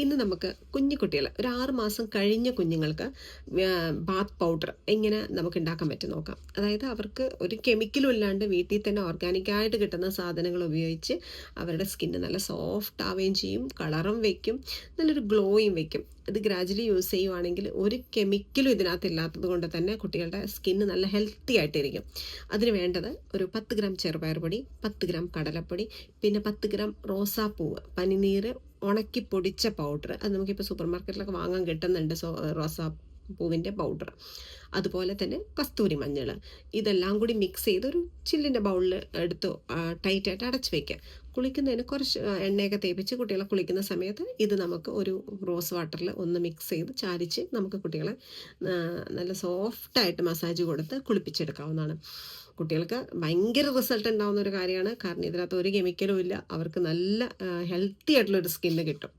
ഇന്ന് നമുക്ക് കുഞ്ഞു കുട്ടികൾ ഒരു 6 മാസം കഴിഞ്ഞ കുഞ്ഞുങ്ങൾക്ക് ബാത്ത് പൗഡർ എങ്ങനെ നമുക്ക് ഉണ്ടാക്കാൻ പറ്റും നോക്കാം. അതായത് അവർക്ക് ഒരു കെമിക്കലും ഇല്ലാണ്ട് വീട്ടിൽ തന്നെ ഓർഗാനിക്കായിട്ട് കിട്ടുന്ന സാധനങ്ങൾ ഉപയോഗിച്ച് അവരുടെ സ്കിന്ന് നല്ല സോഫ്റ്റ് ആവുകയും ചെയ്യും, കളറും വയ്ക്കും, നല്ലൊരു ഗ്ലോയും വയ്ക്കും. ഇത് ഗ്രാജുവലി യൂസ് ചെയ്യുവാണെങ്കിൽ ഒരു കെമിക്കലും ഇതിനകത്ത് ഇല്ലാത്തത് കൊണ്ട് തന്നെ കുട്ടികളുടെ സ്കിന്ന് നല്ല ഹെൽത്തി ആയിട്ടിരിക്കും. അതിന് വേണ്ടത് ഒരു 10 ഗ്രാം ചെറുപയർ പൊടി, 10 ഗ്രാം കടലപ്പൊടി, പിന്നെ 10 ഗ്രാം റോസാപ്പൂവ്, പനിനീര് ഉണക്കി പൊടിച്ച പൗഡർ. അത് നമുക്കിപ്പോൾ സൂപ്പർ മാർക്കറ്റിലൊക്കെ വാങ്ങാൻ കിട്ടുന്നുണ്ട്. റോസാ പൂവിൻ്റെ പൗഡർ. അതുപോലെ തന്നെ കസ്തൂരി മഞ്ഞൾ. ഇതെല്ലാം കൂടി മിക്സ് ചെയ്ത് ഒരു ചില്ലിൻ്റെ ബൗളിൽ എടുത്ത് ടൈറ്റായിട്ട് അടച്ച് വയ്ക്കുക. കുളിക്കുന്നതിന് കുറച്ച് എണ്ണയൊക്കെ തേപ്പിച്ച് കുട്ടികളെ കുളിക്കുന്ന സമയത്ത് ഇത് നമുക്ക് ഒരു റോസ് വാട്ടറിൽ ഒന്ന് മിക്സ് ചെയ്ത് ചാലിച്ച് നമുക്ക് കുട്ടികളെ നല്ല സോഫ്റ്റായിട്ട് മസാജ് കൊടുത്ത് കുളിപ്പിച്ചെടുക്കാവുന്നതാണ്. കുട്ടികൾക്ക് ഭയങ്കര റിസൾട്ട് ഉണ്ടാകുന്ന ഒരു കാര്യമാണ്. കാരണം ഇതിനകത്ത് ഒരു കെമിക്കലും ഇല്ല. അവർക്ക് നല്ല ഹെൽത്തി ആയിട്ടുള്ളൊരു സ്കിന്ന് കിട്ടും.